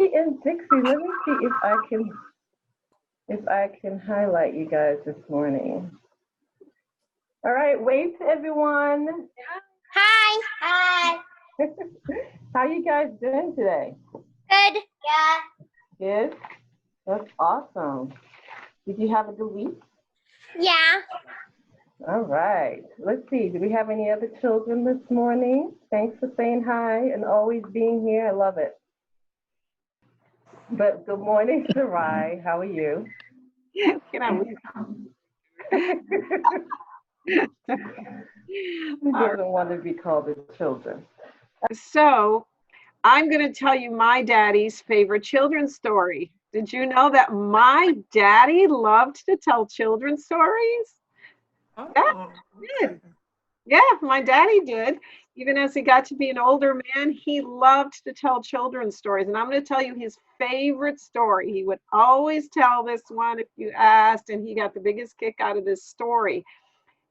Bobby and Dixie. Let me see if I can highlight you guys this morning. All right, wave to everyone. Hi. Hi. How you guys doing today? Good. Yeah. Good. That's awesome. Did you have a good week? Yeah. All right. Let's see. Do we have any other children this morning? Thanks for saying hi and always being here. I love it. But good morning, Sarai. How are you? Can I leave? Who doesn't want to be called the children? So I'm going to tell you my daddy's favorite children's story. Did you know that my daddy loved to tell children's stories? Oh, Did. Yeah, my daddy did. Even as he got to be an older man, he loved to tell children's stories. And I'm going to tell you his favorite story. He would always tell this one if you asked, and he got the biggest kick out of this story.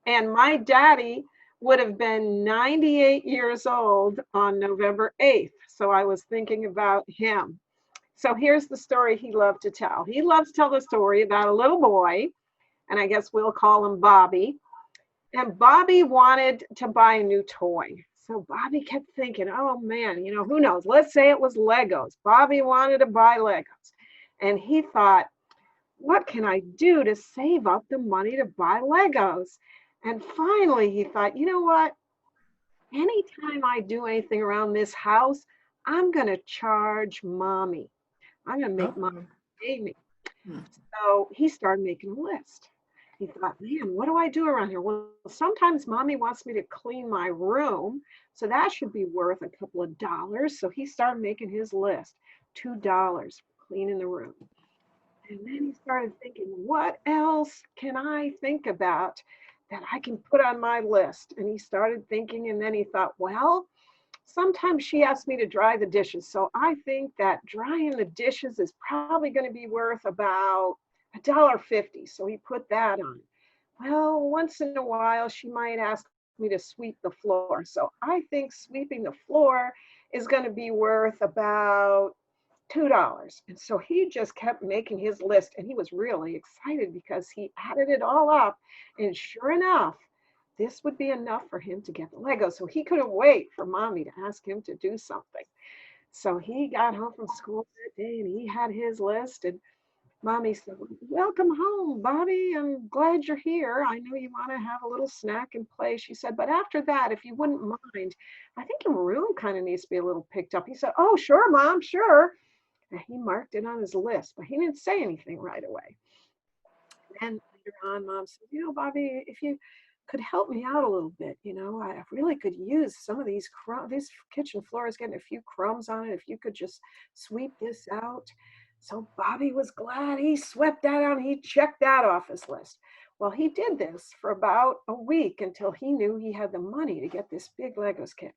And my daddy would have been 98 years old on November 8th. So I was thinking about him. So here's the story he loved to tell. He loved to tell the story about a little boy, and I guess we'll call him Bobby. And Bobby wanted to buy a new toy. So Bobby kept thinking, oh man, who knows? Let's say it was Legos. Bobby wanted to buy Legos. And he thought, what can I do to save up the money to buy Legos? And finally he thought, you know what? Anytime I do anything around this house, I'm going to charge mommy. I'm going to make mommy pay me. So he started making a list. He thought, man, what do I do around here? Well, sometimes mommy wants me to clean my room, so that should be worth a couple of dollars. So he started making his list, $2 for cleaning the room. And then he started thinking, what else can I think about that I can put on my list? And he started thinking, and then he thought, well, sometimes she asks me to dry the dishes. So I think that drying the dishes is probably going to be worth about $1.50. So he put that on. Well, once in a while, she might ask me to sweep the floor. So I think sweeping the floor is going to be worth about $2. And so he just kept making his list, and he was really excited because he added it all up. And sure enough, this would be enough for him to get the Lego. So he couldn't wait for mommy to ask him to do something. So he got home from school that day and he had his list, and mommy said, welcome home, Bobby. I'm glad you're here. I know you want to have a little snack and play. She said, but after that, if you wouldn't mind, I think your room kind of needs to be a little picked up. He said, oh, sure, Mom, sure. And he marked it on his list, but he didn't say anything right away. And later on, Mom said, Bobby, if you could help me out a little bit, I really could use some of these crumbs. This kitchen floor is getting a few crumbs on it. If you could just sweep this out. So Bobby was glad. He swept that out. He checked that off his list. Well, he did this for about a week until he knew he had the money to get this big Legos kit.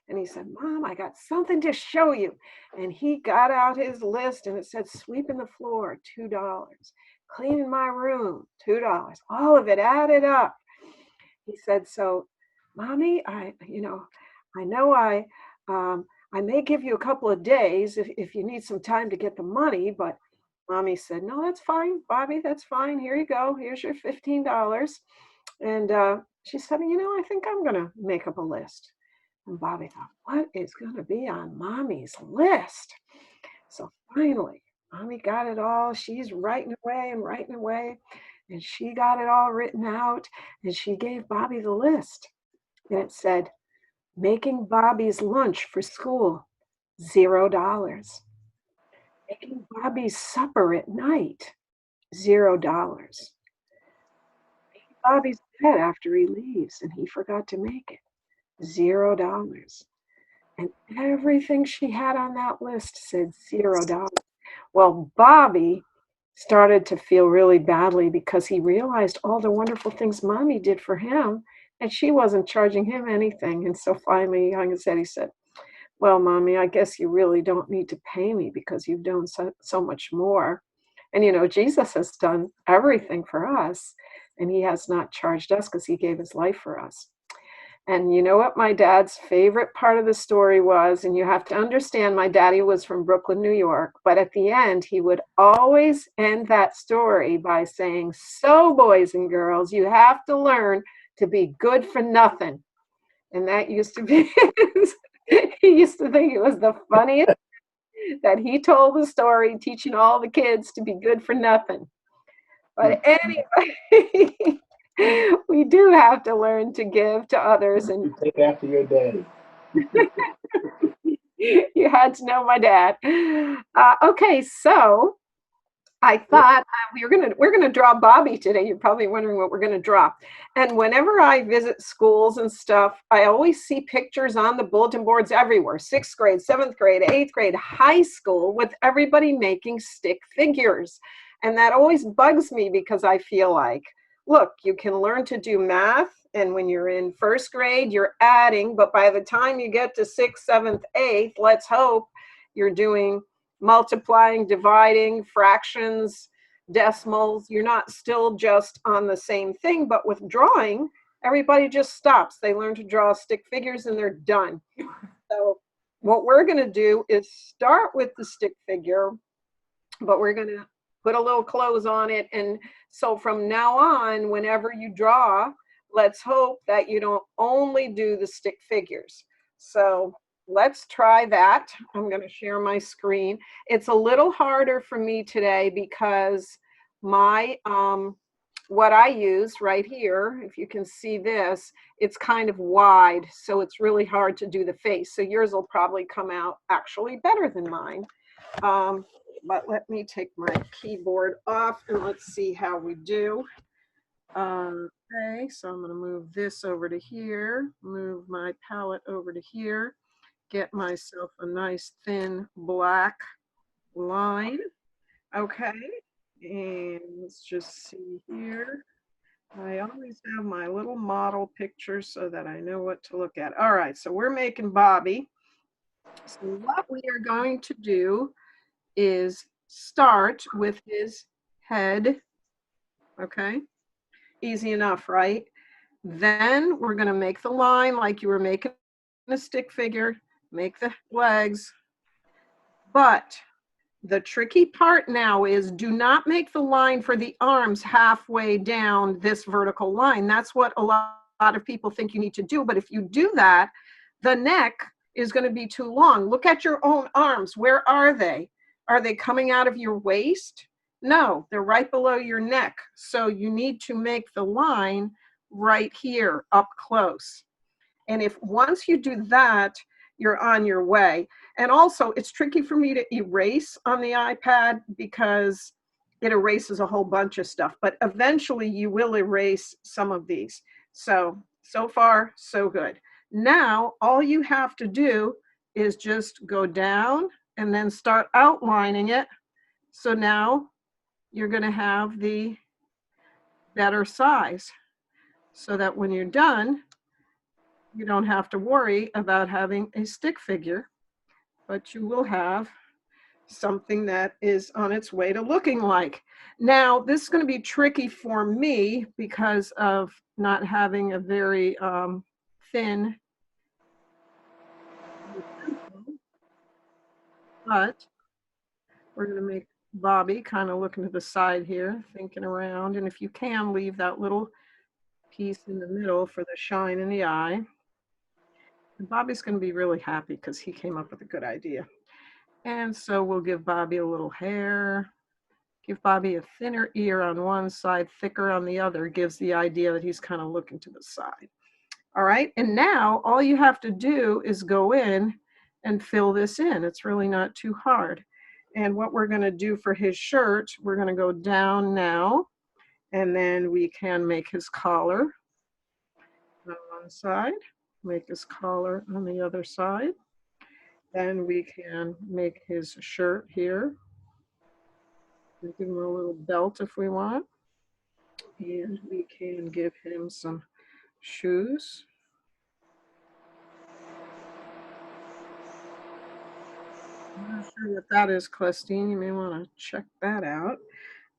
And he said, Mom, I got something to show you. And he got out his list, and it said, sweeping the floor, $2. Cleaning my room, $2. All of it added up. He said, so, Mommy, I know I may give you a couple of days if you need some time to get the money, but Mommy said, no, that's fine, Bobby, that's fine. Here you go. Here's your $15. And she said, I think I'm going to make up a list. And Bobby thought, what is going to be on Mommy's list? So finally, Mommy got it all. She's writing away. And she got it all written out. And she gave Bobby the list. And it said, making Bobby's lunch for school, $0. Making Bobby's supper at night, $0. Making Bobby's bed after he leaves and he forgot to make it, $0. And everything she had on that list said $0. Well, Bobby started to feel really badly because he realized all the wonderful things Mommy did for him, and she wasn't charging him anything. And so finally, he said, well, Mommy, I guess you really don't need to pay me because you've done so much more. And, Jesus has done everything for us, and he has not charged us because he gave his life for us. And you know what my dad's favorite part of the story was? And you have to understand, my daddy was from Brooklyn, New York. But at the end, he would always end that story by saying, "So, boys and girls, you have to learn to be good for nothing." And that used to be, he used to think it was the funniest that he told the story, teaching all the kids to be good for nothing. But anyway, we do have to learn to give to others, and Take after your daddy. you had to know my dad. Okay, so I thought we're gonna draw Bobby today. You're probably wondering what we're gonna draw. And whenever I visit schools and stuff, I always see pictures on the bulletin boards everywhere. 6th grade, 7th grade, 8th grade, high school, with everybody making stick figures. And that always bugs me because I feel like, look, you can learn to do math, and when you're in 1st grade, you're adding, but by the time you get to 6th, 7th, 8th, let's hope you're doing multiplying, dividing, fractions, decimals. You're not still just on the same thing, but with drawing, everybody just stops. They learn to draw stick figures and they're done. So what we're going to do is start with the stick figure, but we're going to put a little close on it. And so from now on, whenever you draw, let's hope that you don't only do the stick figures. So let's try that. I'm going to share my screen. It's a little harder for me today because my what I use right here, if you can see this, it's kind of wide, so it's really hard to do the face. So yours will probably come out actually better than mine. But let me take my keyboard off and let's see how we do. Okay, so I'm going to move this over to here, move my palette over to here, get myself a nice thin black line. Okay, and let's just see here. I always have my little model picture so that I know what to look at. All right, so we're making Bobby. So what we are going to do is start with his head. Okay, easy enough, right? Then we're going to make the line like you were making a stick figure, make the legs. But the tricky part now is do not make the line for the arms halfway down this vertical line. That's what a lot of people think you need to do. But if you do that, the neck is going to be too long. Look at your own arms. Where are they? Are they coming out of your waist? No, they're right below your neck. So you need to make the line right here up close. And if once you do that, you're on your way. And also, it's tricky for me to erase on the iPad because it erases a whole bunch of stuff. But eventually, you will erase some of these. So far, so good. Now, all you have to do is just go down and then start outlining it. So now you're going to have the better size so that when you're done, you don't have to worry about having a stick figure, but you will have something that is on its way to looking like. Now, this is going to be tricky for me because of not having a very thin, but we're going to make Bobby kind of looking to the side here, thinking around. And if you can, leave that little piece in the middle for the shine in the eye. And Bobby's going to be really happy because he came up with a good idea. And so we'll give Bobby a little hair, give Bobby a thinner ear on one side, thicker on the other, gives the idea that he's kind of looking to the side. All right, and now all you have to do is go in and fill this in. It's really not too hard. And what we're going to do for his shirt, we're going to go down now, and then we can make his collar on one side, make his collar on the other side. Then we can make his shirt here. We give him a little belt if we want. And we can give him some shoes. I'm not sure what that is, Clustine. You may want to check that out.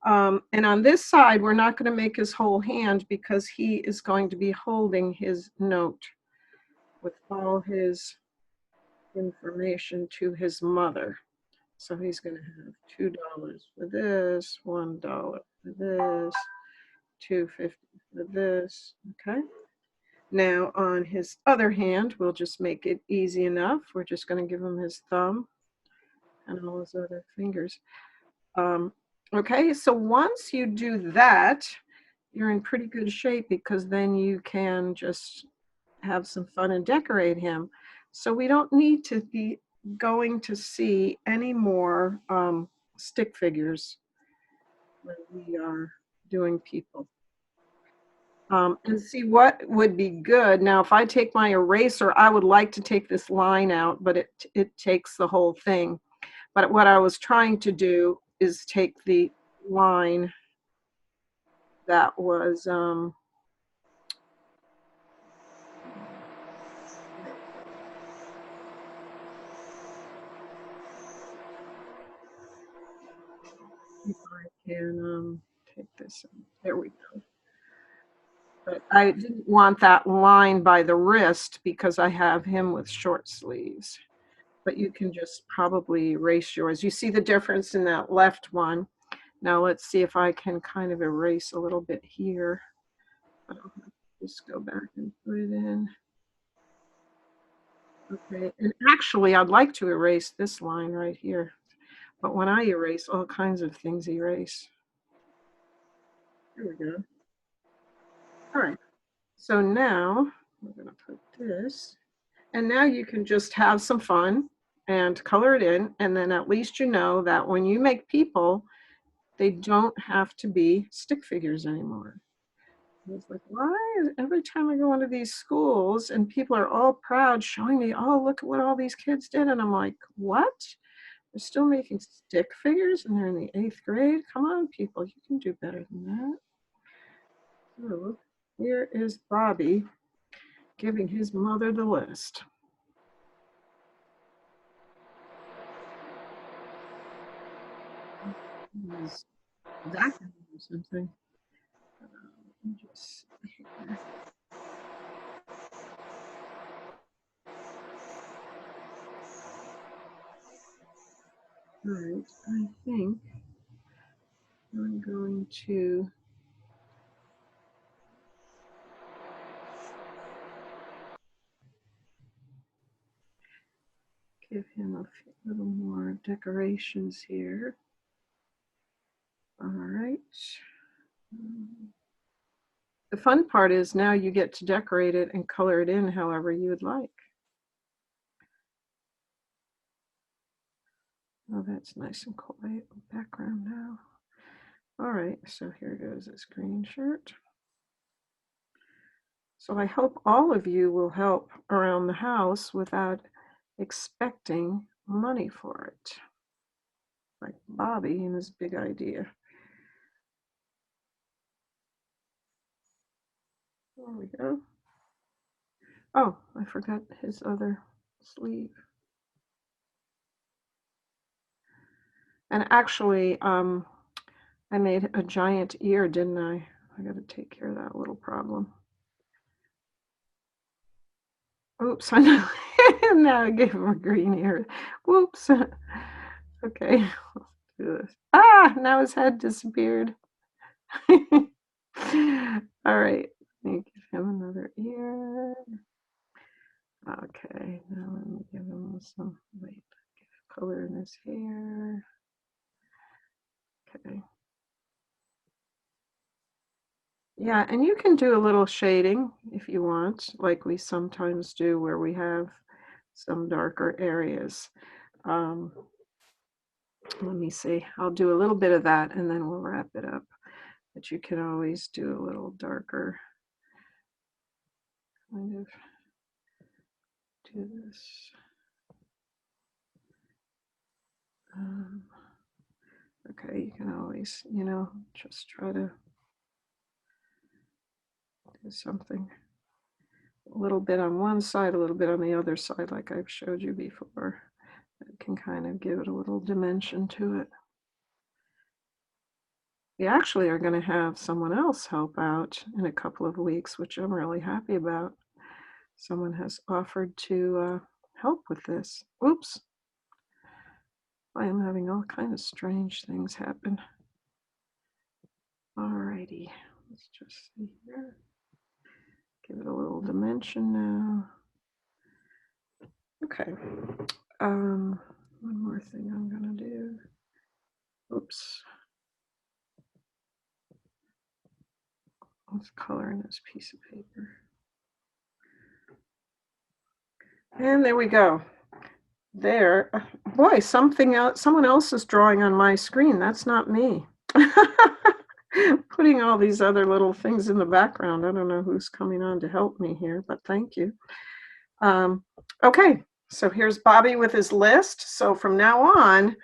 And on this side, we're not going to make his whole hand because he is going to be holding his note. with all his information to his mother. So he's going to have $2 for this, $1 for this, $2.50 for this. Okay. Now on his other hand, we'll just make it easy enough. We're just going to give him his thumb and all his other fingers. Okay, so once you do that, you're in pretty good shape because then you can just have some fun and decorate him. So we don't need to be going to see any more stick figures when we are doing people. And see what would be good. Now, if I take my eraser, I would like to take this line out, but it takes the whole thing. But what I was trying to do is take the line that was if I can take this. There we go. But I didn't want that line by the wrist because I have him with short sleeves. But you can just probably erase yours. You see the difference in that left one. Now let's see if I can kind of erase a little bit here. I'll just go back and put it in. Okay, and actually I'd like to erase this line right here. But when I erase, all kinds of things erase. There we go. All right, so now we're gonna put this, and now you can just have some fun and color it in, and then at least you know that when you make people, they don't have to be stick figures anymore. It's like, why is every time I go into these schools and people are all proud showing me, oh, look at what all these kids did. And I'm like, what? They're still making stick figures and they're in the 8th grade? Come on, people, you can do better than that. So here is Bobby giving his mother the list. He's vacuuming or something. Just here. All right, I think I'm going to give him a little more decorations here. All right. The fun part is now you get to decorate it and color it in however you would like. Oh, that's nice and quiet background now. All right, so here goes this green shirt. So I hope all of you will help around the house without expecting money for it. Like Bobby and his big idea. There we go. Oh, I forgot his other sleeve. And actually, I made a giant ear, didn't I? I got to take care of that little problem. Oops, I know. Now I gave him a green ear. Whoops. Okay, let's do this. Ah, now his head disappeared. All right, let me give him another ear. Okay, now let me give him some, wait, color in his hair. Okay. Yeah, and you can do a little shading if you want, like we sometimes do where we have some darker areas. Let me see, I'll do a little bit of that and then we'll wrap it up. But you can always do a little darker, kind of do this. Okay, you can always, just try to do something. A little bit on one side, a little bit on the other side, like I've showed you before. It can kind of give it a little dimension to it. We actually are going to have someone else help out in a couple of weeks, which I'm really happy about. Someone has offered to help with this. Oops. I am having all kinds of strange things happen. All righty. Let's just see here. Give it a little dimension now. Okay. One more thing I'm gonna do. Oops. Let's color in this piece of paper. And there we go. There. Boy, something else, someone else is drawing on my screen. That's not me. Putting all these other little things in the background. I don't know who's coming on to help me here, but thank you. Okay, so here's Bobby with his list. So from now on,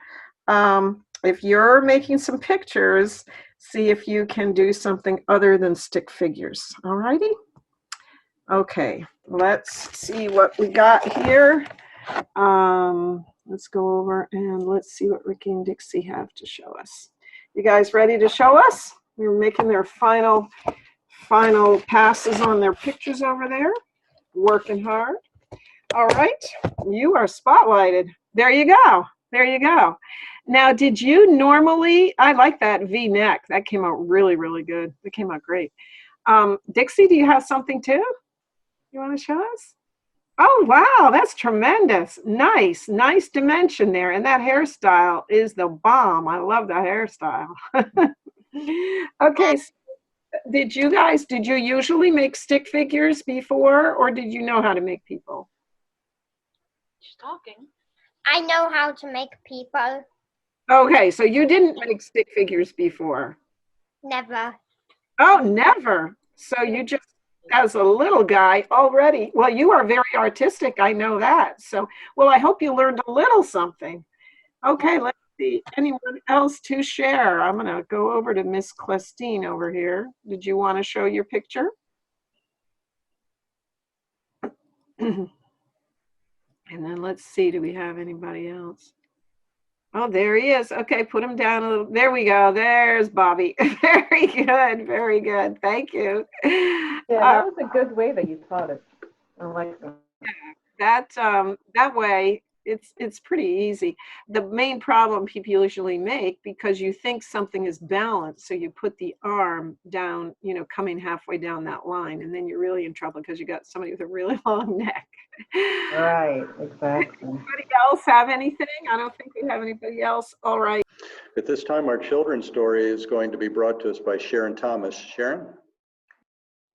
if you're making some pictures, see if you can do something other than stick figures. All righty? Okay, let's see what we got here. Let's go over and let's see what Ricky and Dixie have to show us. You guys ready to show us? We're making their final passes on their pictures over there. Working hard. All right, you are spotlighted. There you go. There you go. Now, did you normally, I like that V-neck. That came out really, really good. It came out great. Dixie, do you have something too? You want to show us? Oh, wow, that's tremendous. Nice, nice dimension there. And that hairstyle is the bomb. I love that hairstyle. Okay, so did you usually make stick figures before, or did you know how to make people? She's talking. I know how to make people. Okay, so you didn't make stick figures before. Never. Oh, never. So you just, as a little guy already, well, you are very artistic, I know that. So, well, I hope you learned a little something. Okay, let's see. Anyone else to share? I'm gonna go over to Miss Clestine over here. Did you want to show your picture? And then let's see, do we have anybody else? Oh, there he is. Okay, put him down a little. There we go. There's Bobby. Very good. Very good. Thank you. Yeah, that was a good way that you taught it. I like that. That way it's pretty easy. The main problem people usually make, because you think something is balanced, so you put the arm down, you know, coming halfway down that line, and then you're really in trouble because you got somebody with a really long neck. Right, exactly. Anybody else have anything? I don't think we have anybody else. All right. At this time, our children's story is going to be brought to us by Sharon Thomas. Sharon?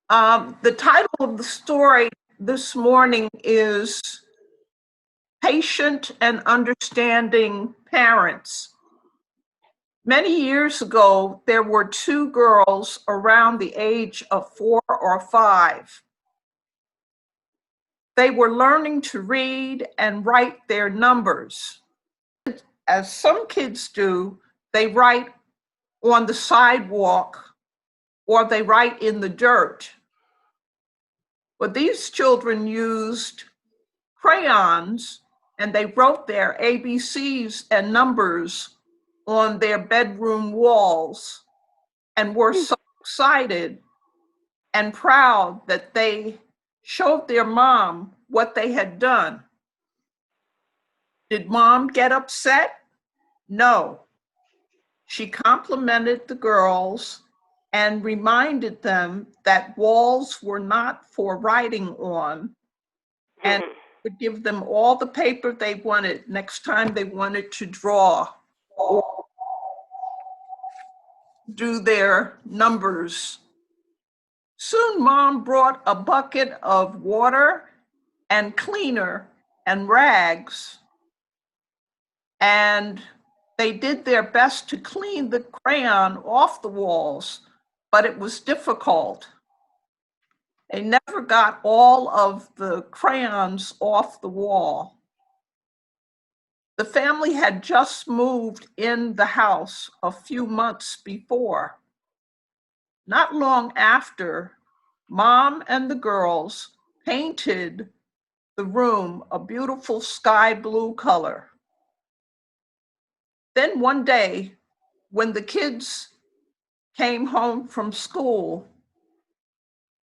The title of the story this morning is Patient and Understanding Parents. Many years ago, there were two girls around the age of 4 or 5. They were learning to read and write their numbers. As some kids do, they write on the sidewalk or they write in the dirt. But these children used crayons and they wrote their ABCs and numbers on their bedroom walls and were so excited and proud that they showed their mom what they had done. Did mom get upset? No. She complimented the girls and reminded them that walls were not for writing on, and would give them all the paper they wanted next time they wanted to draw or do their numbers. Soon mom brought a bucket of water and cleaner and rags, and they did their best to clean the crayon off the walls, but it was difficult. They never got all of the crayons off the wall. The family had just moved in the house a few months before. Not long after, mom and the girls painted the room a beautiful sky blue color. Then one day, when the kids came home from school,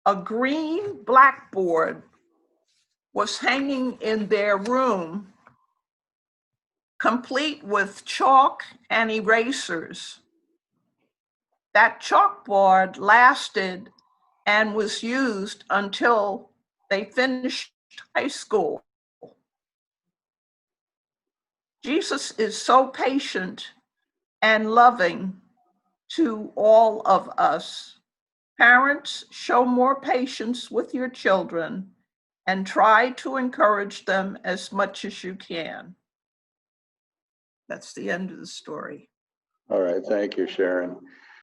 a green blackboard was hanging in their room, complete with chalk and erasers. That chalkboard lasted and was used until they finished high school. Jesus is so patient and loving to all of us. Parents, show more patience with your children and try to encourage them as much as you can. That's the end of the story. All right, thank you, Sharon.